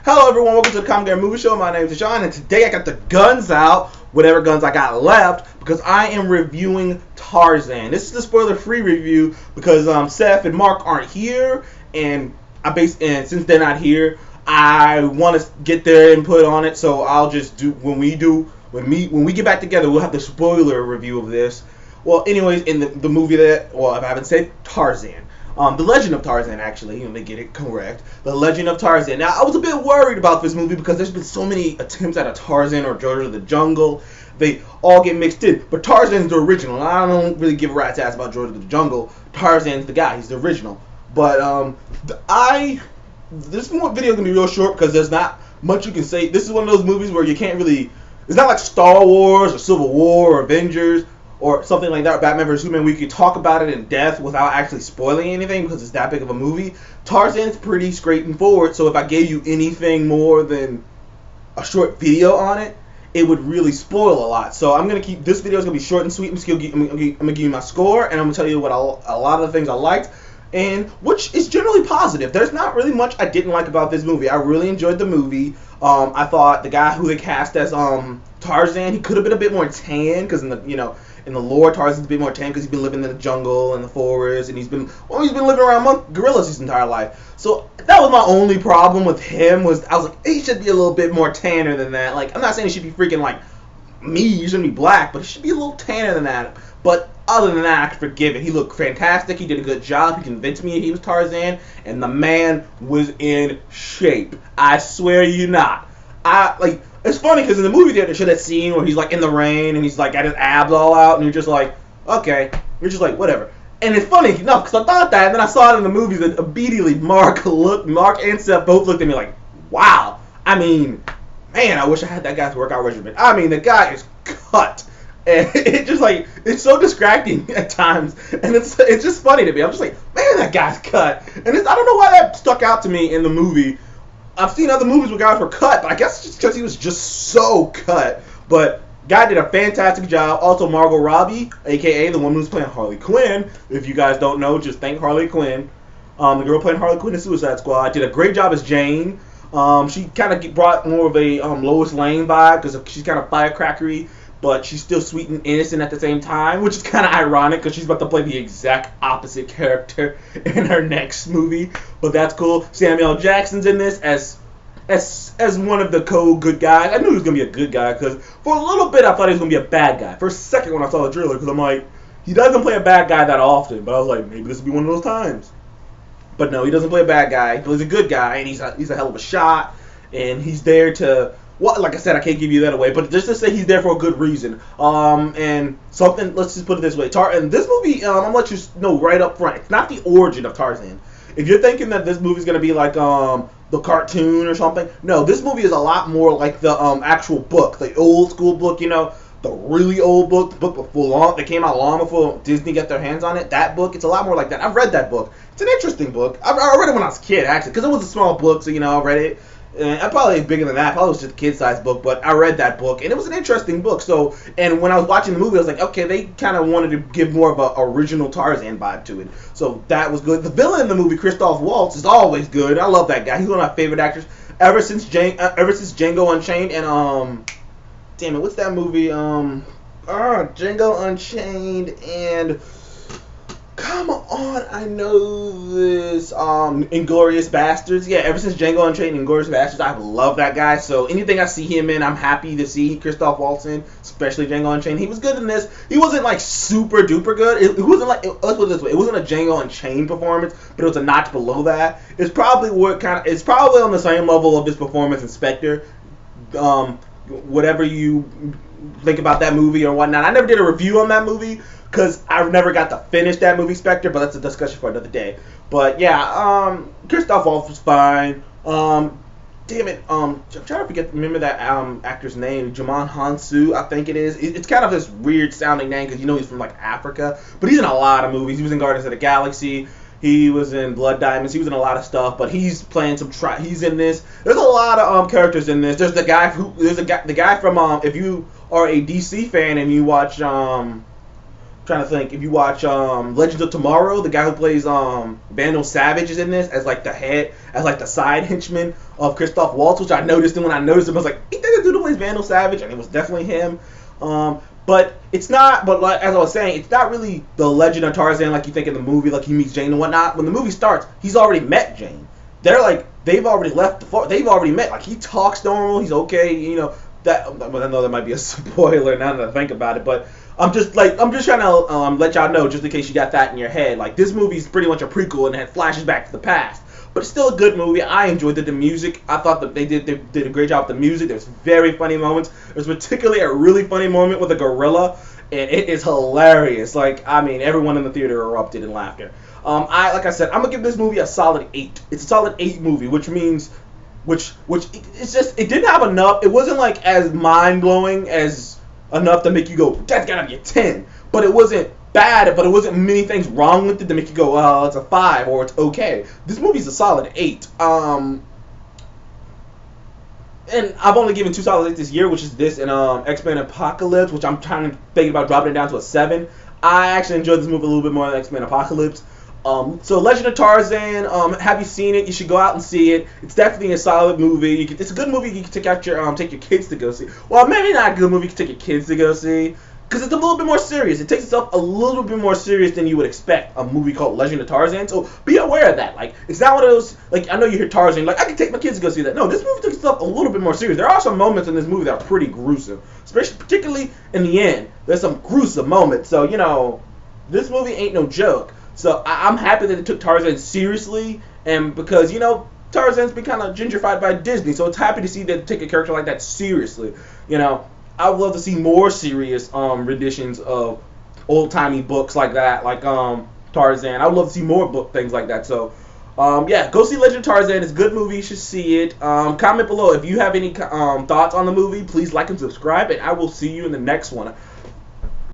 Hello everyone, welcome to the Common Movie Show. My name is John, and today I got the guns out, whatever guns I got left, because I am reviewing Tarzan. This is a spoiler-free review because Seth and Mark aren't here, and since they're not here, I want to get their input on it. So I'll just do when we get back together, we'll have the spoiler review of this. Well, anyways, in the movie if I haven't said Tarzan. The Legend of Tarzan, actually, let me get it correct. The Legend of Tarzan. Now, I was a bit worried about this movie because there's been so many attempts at a Tarzan or George of the Jungle. They all get mixed in. But Tarzan's the original. I don't really give a rat's ass about George of the Jungle. Tarzan's the guy. He's the original. But this video is going to be real short because there's not much you can say. This is one of those movies where you can't really... It's not like Star Wars or Civil War or Avengers or something like that, Batman vs. Superman, we could talk about it in depth without actually spoiling anything because it's that big of a movie. Tarzan's pretty straightforward, so if I gave you anything more than a short video on it, it would really spoil a lot. So I'm going to keep, this video is going to be short and sweet. I'm going to give you my score, and I'm going to tell you what a lot of the things I liked, and which is generally positive. There's not really much I didn't like about this movie. I really enjoyed the movie. I thought the guy who they cast as Tarzan, he could have been a bit more tan because in the lore, Tarzan's a bit more tan because he's been living in the jungle and the forest, and he's been living around gorillas his entire life. So that was my only problem with him. I was like, he should be a little bit more tanner than that. Like, I'm not saying he should be freaking like me. He shouldn't be black, but he should be a little tanner than that. But other than that, I could forgive it. He looked fantastic. He did a good job. He convinced me he was Tarzan, and the man was in shape. I swear you not. It's funny because in the movie theater, they showed that scene where he's like in the rain and he's like got his abs all out, and you're just like, okay, you're just like whatever. And it's funny enough because I thought that, and then I saw it in the movies, and immediately Mark and Seth both looked at me like, wow. I mean, man, I wish I had that guy's workout regimen. I mean, the guy is cut, and it's so distracting at times, and it's just funny to me. I'm just like, man, that guy's cut, and I don't know why that stuck out to me in the movie. I've seen other movies where guys were cut, but I guess it's just because he was just so cut. But guy did a fantastic job. Also, Margot Robbie, a.k.a. the woman who's playing Harley Quinn. If you guys don't know, just thank Harley Quinn. The girl playing Harley Quinn in Suicide Squad did a great job as Jane. She kind of brought more of a Lois Lane vibe because she's kind of firecrackery, but she's still sweet and innocent at the same time, which is kind of ironic because she's about to play the exact opposite character in her next movie. But that's cool. Samuel L. Jackson's in this as one of the good guys. I knew he was gonna be a good guy because for a little bit I thought he was gonna be a bad guy. For a second when I saw the trailer, because I'm like, he doesn't play a bad guy that often. But I was like, maybe this will be one of those times. But no, he doesn't play a bad guy. He plays a good guy, and he's a hell of a shot, and he's there to. Well, like I said, I can't give you that away, but just to say he's there for a good reason. And something, let's just put it this way. And this movie, I'm going to let you know right up front, it's not the origin of Tarzan. If you're thinking that this movie's going to be like the cartoon or something, no, this movie is a lot more like the actual book, the old school book, the really old book, the book that came out long before Disney got their hands on it. That book, it's a lot more like that. I've read that book. It's an interesting book. I read it when I was a kid, actually, because it was a small book, so, I read it. I probably bigger than that. Probably was just a kid-sized book, but I read that book, and it was an interesting book. So, and when I was watching the movie, I was like, okay, they kind of wanted to give more of an original Tarzan vibe to it. So that was good. The villain in the movie, Christoph Waltz, is always good. I love that guy. He's one of my favorite actors ever since Django Unchained and damn it, what's that movie? Django Unchained and. Come on, I know this. Inglourious Bastards. Yeah, ever since Django Unchained and Inglourious Bastards, I love that guy. So anything I see him in, I'm happy to see Christoph Waltz in, especially Django Unchained. He was good in this. He wasn't like super duper good. It wasn't like, let's put it this way, it wasn't a Django Unchained performance, but it was a notch below that. It's probably on the same level of his performance in Spectre. Whatever you think about that movie or whatnot. I never did a review on that movie because I never got to finish that movie, Spectre, but that's a discussion for another day. But yeah, Christoph Waltz was fine. Damn it, I'm trying to remember that actor's name, Jamon Hansu, I think it is. It's kind of this weird sounding name because he's from like Africa, but he's in a lot of movies. He was in Guardians of the Galaxy. He was in Blood Diamonds. He was in a lot of stuff, but he's playing he's in this. There's a lot of characters in this. There's the guy the guy from if you are a DC fan and you watch trying to think. If you watch Legends of Tomorrow, the guy who plays Vandal Savage is in this as like the head, as like the side henchman of Christoph Waltz, which I noticed. And when I noticed him, I was like, "Ain't that the dude who plays Vandal Savage?" And it was definitely him. But it's not. But like, as I was saying, it's not really the Legend of Tarzan like you think in the movie. Like he meets Jane and whatnot. When the movie starts, he's already met Jane. They're like they've already left the fort. They've already met. Like he talks normal. He's okay. You know that. But I know that might be a spoiler now that I think about it. But I'm just trying to let y'all know just in case you got that in your head. Like this movie's pretty much a prequel and it flashes back to the past. But it's still a good movie. I enjoyed the music. I thought that they did a great job with the music. There's very funny moments. There's particularly a really funny moment with a gorilla, and it is hilarious. Like, I mean, everyone in the theater erupted in laughter. Like I said, I'm gonna give this movie a solid 8. It's a solid 8 movie, which means, it's just it didn't have enough. It wasn't like as mind blowing as enough to make you go, that's gotta be a 10. But it wasn't bad, but it wasn't many things wrong with it to make you go, well, it's a 5 or it's okay. This movie's a solid 8. And I've only given 2 solid 8 this year, which is this and X-Men Apocalypse, which I'm thinking about dropping it down to a 7. I actually enjoyed this movie a little bit more than X-Men Apocalypse. So Legend of Tarzan, have you seen it? You should go out and see it. It's definitely a solid movie. It's a good movie you can take out take your kids to go see. Well, maybe not a good movie you can take your kids to go see, because it's a little bit more serious. It takes itself a little bit more serious than you would expect a movie called Legend of Tarzan. So be aware of that. Like, it's not one of those, like, I know you hear Tarzan, like, I can take my kids to go see that. No, this movie takes itself a little bit more serious. There are some moments in this movie that are pretty gruesome, particularly in the end. There's some gruesome moments. So, you know, this movie ain't no joke. So I'm happy that it took Tarzan seriously, and because, you know, Tarzan's been kind of gentrified by Disney, so it's happy to see them take a character like that seriously. You know, I would love to see more serious renditions of old-timey books like that, like Tarzan. I would love to see more things like that. So, yeah, go see Legend of Tarzan. It's a good movie. You should see it. Comment below if you have any thoughts on the movie. Please like and subscribe, and I will see you in the next one.